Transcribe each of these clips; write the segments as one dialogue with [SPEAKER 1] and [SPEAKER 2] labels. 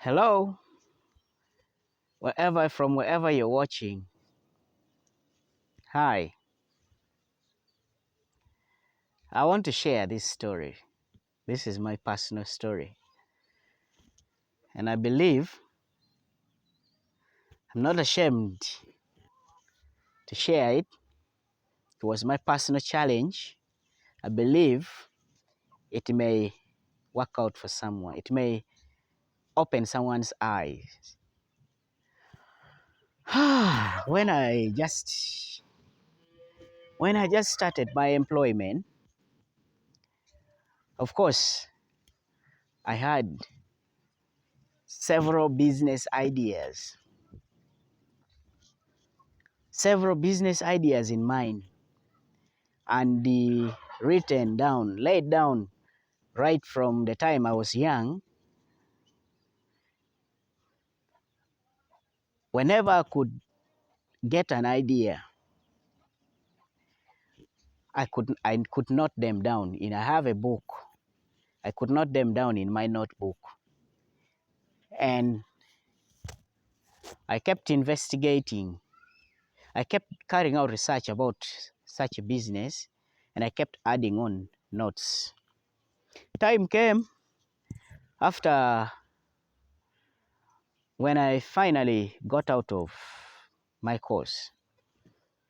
[SPEAKER 1] Hello, wherever you're watching. Hi, I want to share this story. This is my personal story, and I believe I'm not ashamed to share it. It was my personal challenge. I believe it may work out for someone. It may open someone's eyes. when I just when I just started my employment, of course, I had several business ideas, several business ideas in mind, and the written down, laid down right from the time I was young. Whenever I could get an idea, I could note them down. I have a book. I could note them down in my notebook, and I kept investigating. I kept carrying out research about such a business, and I kept adding on notes. Time came after when I finally got out of my course,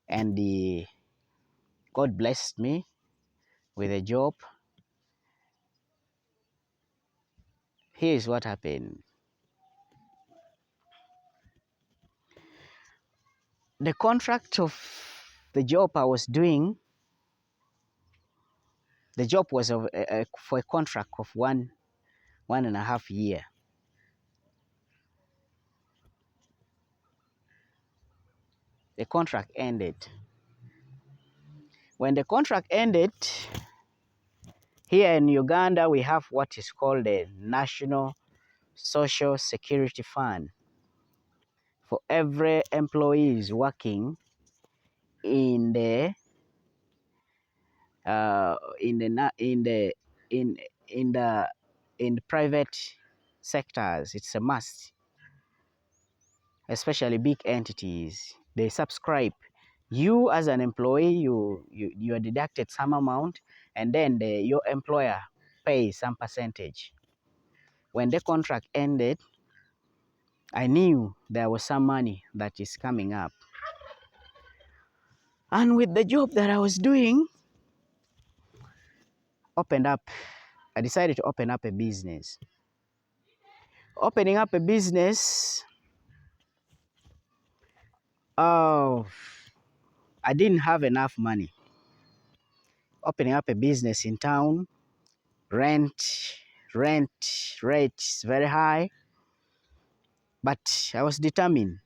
[SPEAKER 1] and God blessed me with a job. Here's what happened. The contract of the job I was doing, the job was for a contract of one and a half year. The contract ended. When the contract ended, here in Uganda, we have what is called the National Social Security Fund. For every employee is working in the in the na- in the in the private sectors, it's a must, especially big entities. They subscribe. You as an employee, you are deducted some amount, and then your employer pays some percentage. When the contract ended, I knew there was some money that is coming up. And with the job that I was doing, opened up, I decided to open up a business. Opening up a business, oh, I didn't have enough money. Opening up a business in town, rent rent rates very high, but I was determined.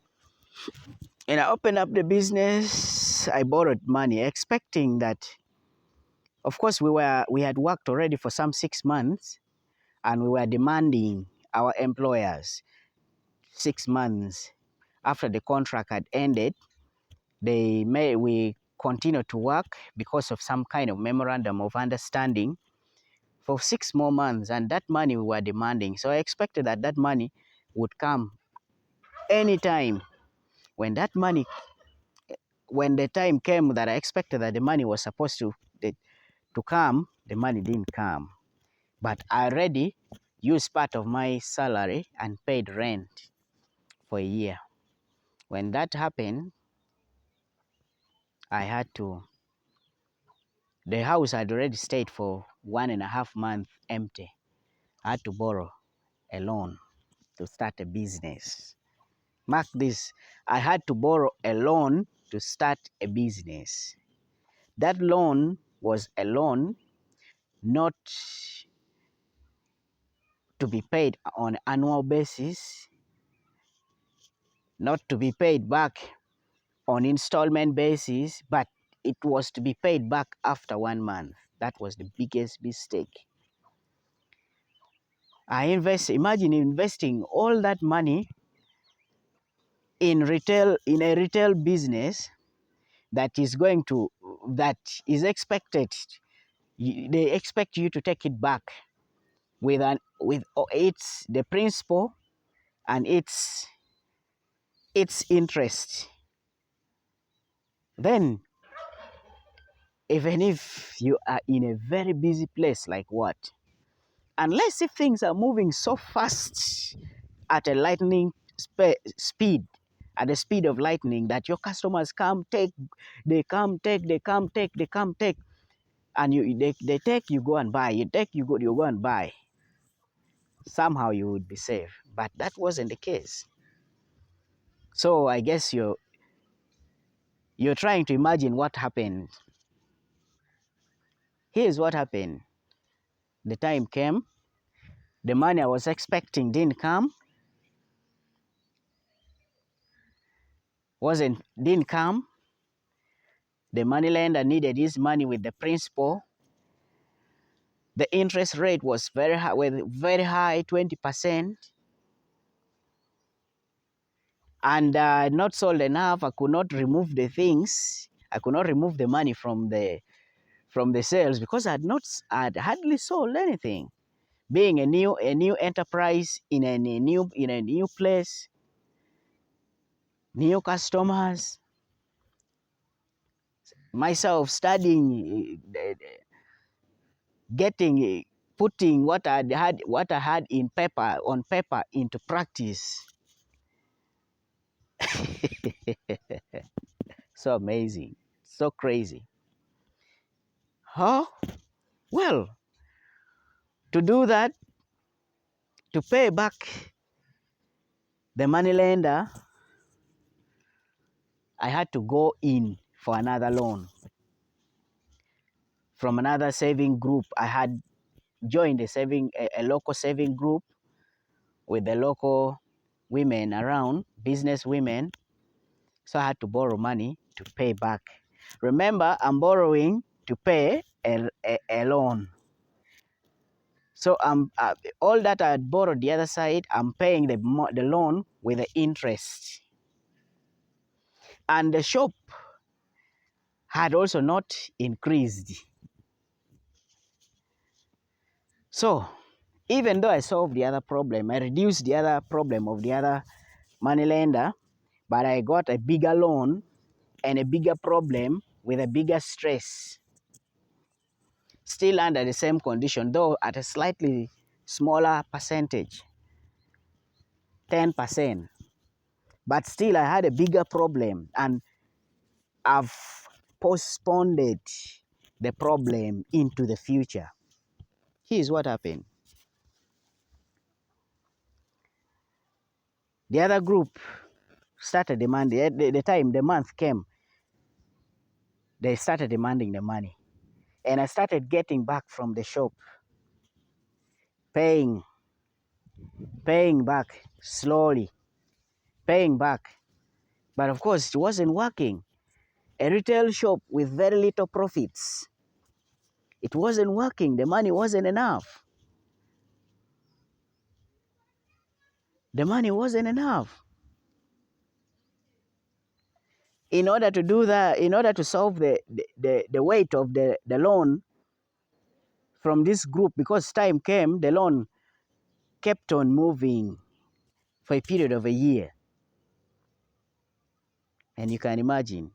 [SPEAKER 1] And I opened up the business. I borrowed money, expecting that, of course, we had worked already for some 6 months, and we were demanding our employers 6 months after the contract had ended. We continued to work because of some kind of memorandum of understanding for 6 more months, and that money we were demanding. So I expected that that money would come anytime. When that money, when the time came that I expected that the money was supposed to come, the money didn't come. But I already used part of my salary and paid rent for a year. When that happened, I had to, the house had already stayed for 1.5 months empty. I had to borrow a loan to start a business. Mark this, I had to borrow a loan to start a business. That loan was a loan not to be paid on annual basis, not to be paid back on installment basis, but it was to be paid back after 1 month. That was the biggest mistake. Imagine investing all that money in a retail business that is going to, that is expected, they expect you to take it back with its the principal and its interest. Then, even if you are in a very busy place like what, unless if things are moving so fast at a lightning speed, at the speed of lightning, that your customers come take, they come take, they come take, they come take, and they take, you go and buy, you take, you go and buy, somehow you would be safe. But that wasn't the case. So I guess you're trying to imagine what happened. Here's what happened. The time came, the money I was expecting didn't come, didn't come. The money lender needed his money with the principal. The interest rate was very high, 20%. And not sold enough. I could not remove the things. I could not remove the money from the sales because I'd hardly sold anything. Being a new enterprise in a new place, new customers, myself studying, putting what I had on paper into practice. So amazing, so crazy. Huh? Well, to do that, to pay back the money lender, I had to go in for another loan from another saving group. I had joined a local saving group with the local women around, business women. So I had to borrow money to pay back. Remember, I'm borrowing to pay a loan. So all that I had borrowed the other side, I'm paying the loan with the interest. And the shop had also not increased. So even though I solved the other problem, I reduced the other problem of the other money lender, but I got a bigger loan and a bigger problem with a bigger stress. Still under the same condition, though at a slightly smaller percentage, 10%. But still I had a bigger problem, and I've postponed the problem into the future. Here's what happened. The other group started demanding, the month came, they started demanding the money. And I started getting back from the shop, paying back slowly, paying back. But of course, it wasn't working. A retail shop with very little profits, it wasn't working. The money wasn't enough. The money wasn't enough. In order to do that, in order to solve the weight of the loan from this group, because time came, the loan kept on moving for a period of a year. And you can imagine,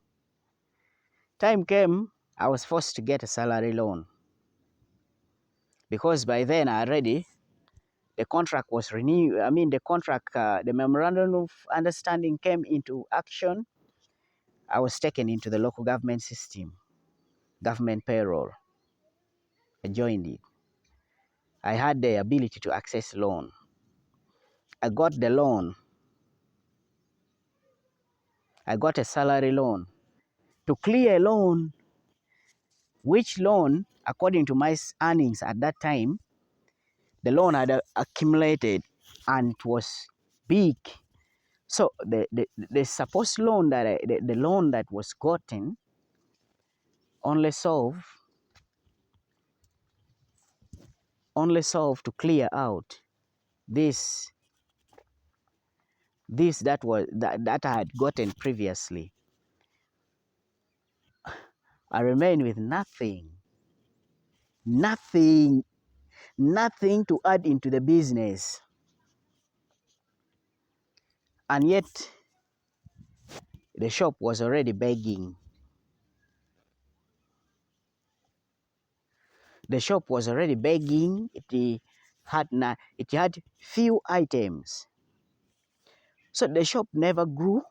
[SPEAKER 1] time came, I was forced to get a salary loan. Because by then the contract was renewed. I mean, the memorandum of understanding came into action. I was taken into the local government system, government payroll. I joined it. I had the ability to access loan. I got the loan. I got a salary loan. To clear a loan, which loan, according to my earnings at that time, the loan had accumulated and it was big. So the supposed loan the loan that was gotten only solved to clear out this that I had gotten previously. I remained with nothing to add into the business. And yet, the shop was already begging. The shop was already begging. It had few items. So the shop never grew.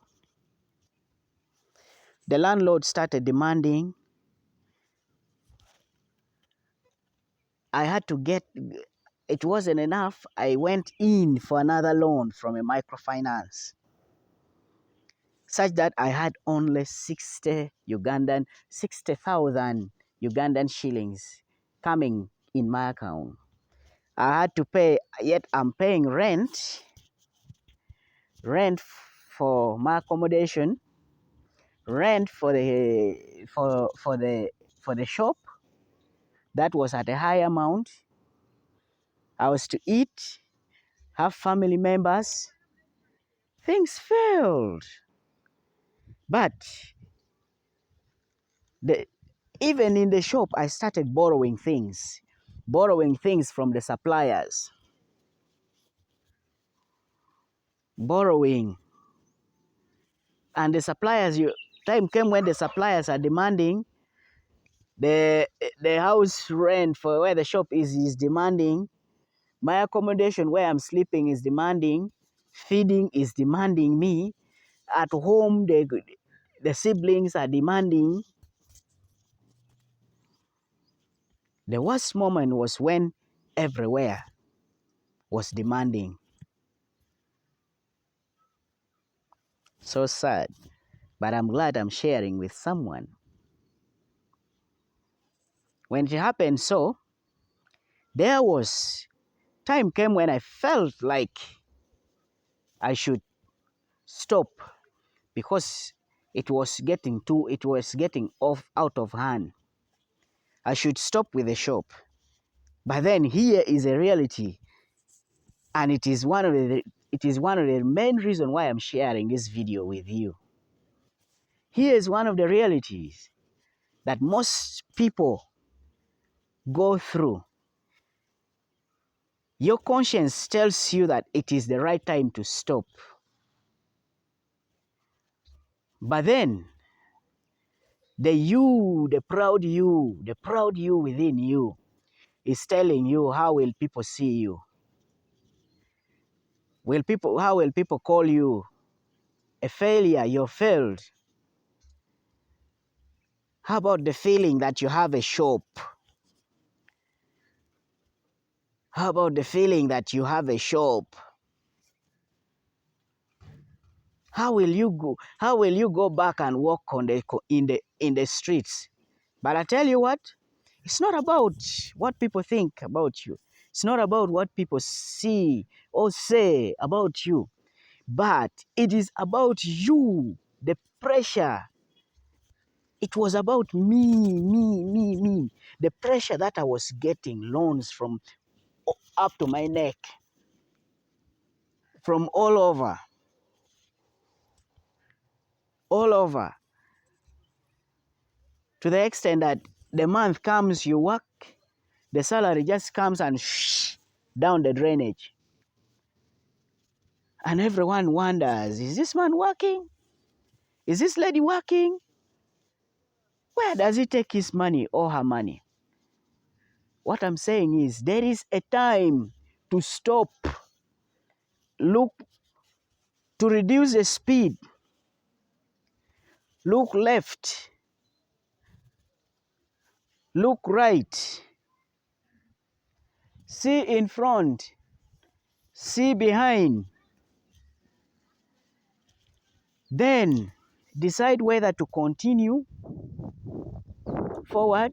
[SPEAKER 1] The landlord started demanding. I had to get, it wasn't enough. I went in for another loan from a microfinance, such that I had only 60,000 Ugandan shillings coming in my account. I had to pay, yet I'm paying rent for my accommodation, rent for the shop that was at a high amount. I was to eat, have family members. Things failed. But the, even in the shop, I started borrowing things from the suppliers, borrowing. And the suppliers, time came when the suppliers are demanding the house rent for where the shop is demanding, my accommodation where I'm sleeping is demanding, feeding is demanding me, at home the siblings are demanding. The worst moment was when everywhere was demanding. So sad, but I'm glad I'm sharing with someone. When it happened so, there was time came when I felt like I should stop, because it was getting off out of hand. I should stop with the shop. But then here is a reality, and it is one of the main reasons why I'm sharing this video with you. Here is one of the realities that most people go through. Your conscience tells you that it is the right time to stop. But then the proud you within you is telling you, how will people see you? How will people call you a failure? You're failed. How about the feeling that you have a shop? How about the feeling that you have a shop? How will you go? How will you go back and walk in the streets? But I tell you what, it's not about what people think about you. It's not about what people see or say about you, but it is about you, the pressure. It was about me. The pressure that I was getting, loans from up to my neck, from all over, to the extent that the month comes, you work, the salary just comes and down the drainage. And everyone wonders, is this man working? Is this lady working? Where does he take his money or her money? What I'm saying is, there is a time to stop, look, to reduce the speed, look left, look right, see in front, see behind, then decide whether to continue forward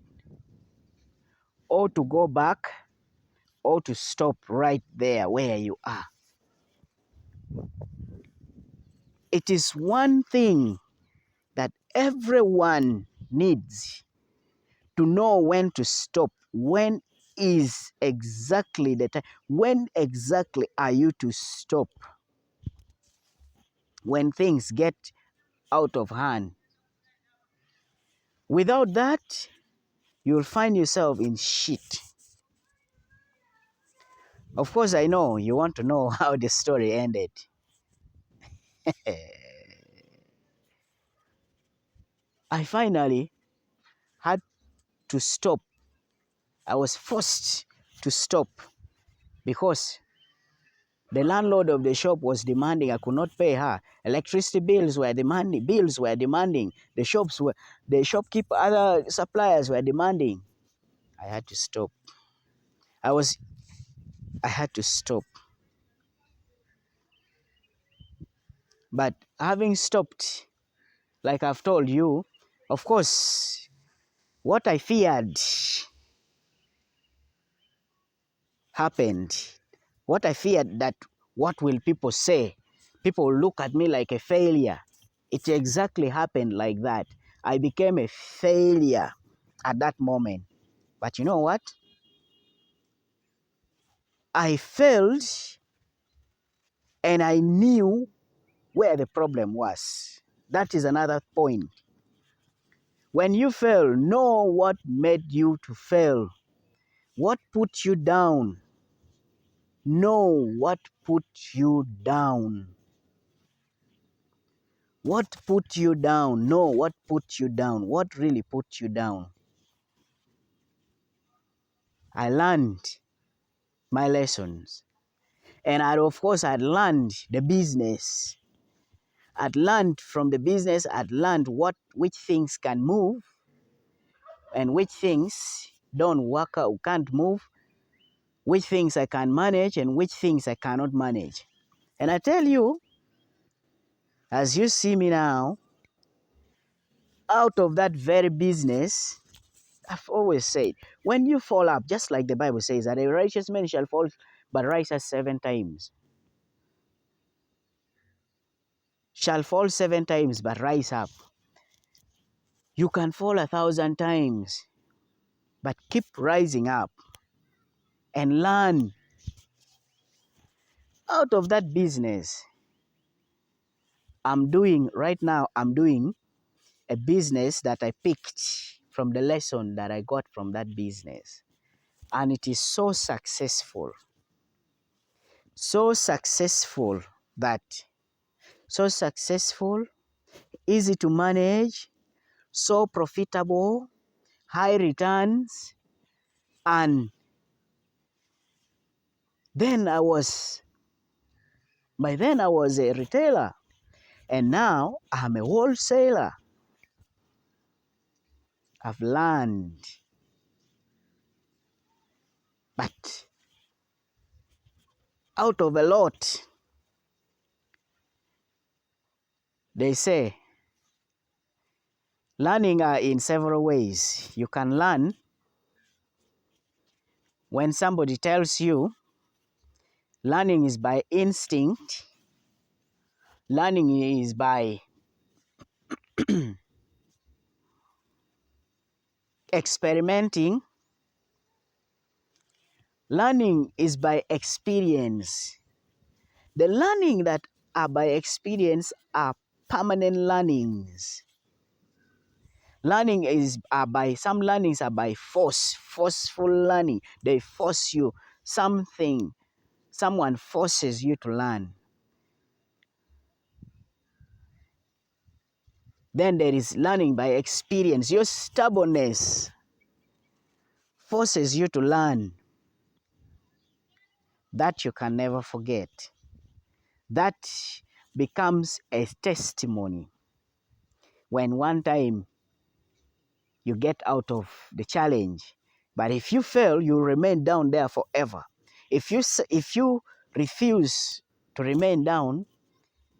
[SPEAKER 1] or to go back or to stop right there where you are. It is one thing that everyone needs to know: when to stop. When is exactly the time? When exactly are you to stop? When things get out of hand. Without that, you'll find yourself in shit. Of course, I know you want to know how the story ended. I finally had to stop. I was forced to stop because the landlord of the shop was demanding. I could not pay her. Electricity bills were demanding. Bills were demanding. The shopkeeper, other suppliers were demanding. I had to stop. I was, I had to stop. But having stopped, like I've told you, of course, what I feared happened. What I feared that what will people say? People will look at me like a failure. It exactly happened like that. I became a failure at that moment. But you know what? I failed and I knew where the problem was. That is another point. When you fail, know what made you to fail. What put you down? Know what put you down. What put you down? Know what put you down. What really put you down? I learned my lessons. And of course, I'd learned the business. I'd learned from the business, I'd learned which things can move and which things don't work out, can't move, which things I can manage and which things I cannot manage. And I tell you, as you see me now, out of that very business, I've always said, when you fall up, just like the Bible says, that a righteous man shall fall but rise 7 times. Shall fall 7 times but rise up. You can fall 1,000 times, but keep rising up and learn out of that business. Right now, I'm doing a business that I picked from the lesson that I got from that business. And it is so successful. So successful that, so successful, easy to manage, so profitable, high returns. And then by then I was a retailer. And now I'm a wholesaler. I've learned. But out of a lot, they say, learning are in several ways. You can learn when somebody tells you. Learning is by instinct. Learning is by experimenting. Learning is by experience. The learning that are by experience are permanent learnings. Some learnings are by forceful learning. They force you something. Someone forces you to learn. Then there is learning by experience. Your stubbornness forces you to learn. That you can never forget. That becomes a testimony. When one time you get out of the challenge. But if you fail, you remain down there forever. If you refuse to remain down,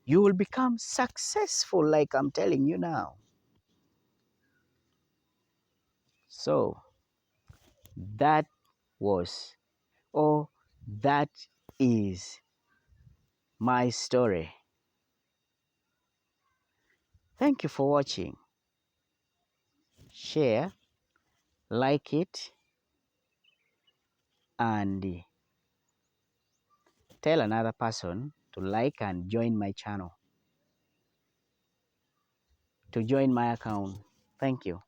[SPEAKER 1] you will become successful, like I'm telling you now. So that was, or that is my story. Thank you for watching. Share, like it, and tell another person to like and join my channel, to join my account. Thank you.